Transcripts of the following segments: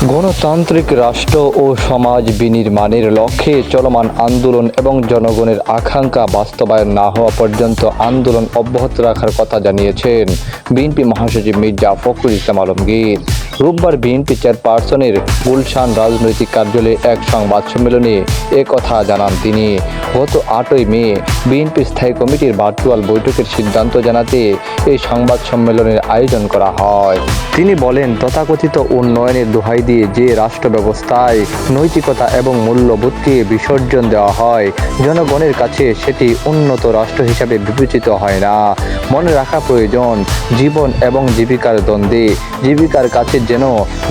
গণতান্ত্রিক রাষ্ট্র ও সমাজ বিনির্মাণের লক্ষ্যে চলমান আন্দোলন এবং জনগণের আকাঙ্ক্ষা বাস্তবায়ন না হওয়া পর্যন্ত আন্দোলন অব্যাহত রাখার কথা জানিয়েছেন বিএনপি মহাসচিব মির্জা ফখরুল ইসলাম আলমগীর। রোববার বিএনপি চেয়ারপারসনের গুলশান রাজনৈতিক কার্যালয়ে এক সংবাদ সম্মেলনে কথা জানান তিনি। গত 8ই মে বিএনপি স্থায়ী কমিটির ভার্চুয়াল বৈঠকের সিদ্ধান্ত জানাতে এই সংবাদ সম্মেলনের আয়োজন করা হয়। তিনি বলেন, তথাকথিত উন্নয়নের দোহাই দিয়ে যে রাষ্ট্র ব্যবস্থায় নৈতিকতা এবং মূল্যবোধকে বিসর্জন দেওয়া হয়, জনগণের কাছে সেটি উন্নত রাষ্ট্র হিসাবে বিবেচিত হয় না। মনে রাখা প্রয়োজন, জীবন এবং জীবিকার দ্বন্দ্বে জীবিকার কাছে যেন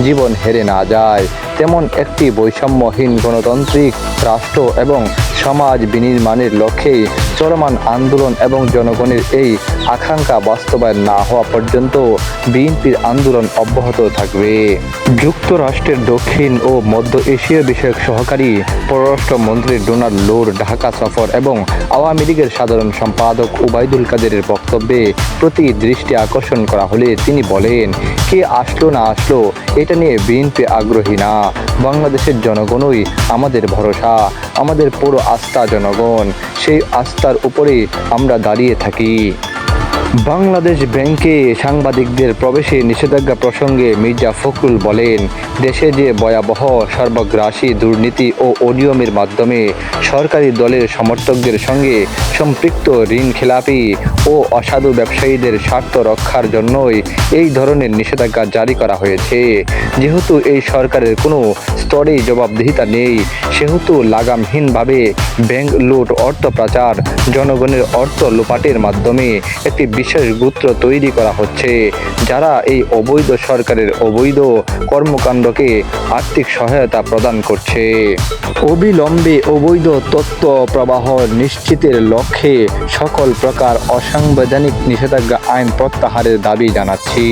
জীবন হেরে না যায়, তেমন একটি বৈষম্যহীন গণতান্ত্রিক রাষ্ট্র এবং সমাজ বিনির্মাণের লক্ষ্যে চলমান আন্দোলন এবং জনগণের এই আকাঙ্ক্ষা বাস্তবায়ন না হওয়া পর্যন্ত বিএনপির আন্দোলন অব্যাহত থাকবে। যুক্তরাষ্ট্রের দক্ষিণ ও মধ্য এশিয়া বিষয়ক সহকারী পররাষ্ট্রমন্ত্রী ডোনাল্ড লোর ঢাকা সফর এবং আওয়ামী লীগের সাধারণ সম্পাদক ওবায়দুল কাদেরের বক্তব্যে প্রতি দৃষ্টি আকর্ষণ করা হলে তিনি বলেন, কে আসলো না আসলো এটা নিয়ে বিএনপি আগ্রহী না। বাংলাদেশের জনগণই আমাদের ভরসা, আমাদের পুরো আস্থা জনগণ, সেই আস্থার উপরে আমরা দাঁড়িয়ে থাকি। বাংলাদেশ ব্যাংকে সাংবাদিকদের প্রবেশে নিষেধাজ্ঞা প্রসঙ্গে মির্জা ফখরুল বলেন, দেশে যে ভয়াবহ সর্বগ্রাসী দুর্নীতি ও অনিয়মের মাধ্যমে সরকারি দলের সমর্থকদের সঙ্গে সম্পৃক্ত ঋণখেলাপি ও অসাধু ব্যবসায়ীদের স্বার্থ রক্ষার জন্যই এই ধরনের নিষেধাজ্ঞা জারি করা হয়েছে। যেহেতু এই সরকারের কোনো স্তরেই জবাবদিহিতা নেই, সেহেতু লাগামহীনভাবে ব্যাংক লুট, অর্থ পাচার, জনগণের অর্থ লোপাটের মাধ্যমে একটি বিশেষ গোত্র তৈরি করা হচ্ছে, যারা এই অবৈধ সরকারের অবৈধ কর্মকাণ্ডকে আর্থিক সহায়তা প্রদান করছে। অবিলম্বে অবৈধ তথ্য প্রবাহ নিশ্চিতের লক্ষ্যে সকল প্রকার অসাংবিধানিক নিষেধাজ্ঞা আইন প্রত্যাহারের দাবি জানাচ্ছি।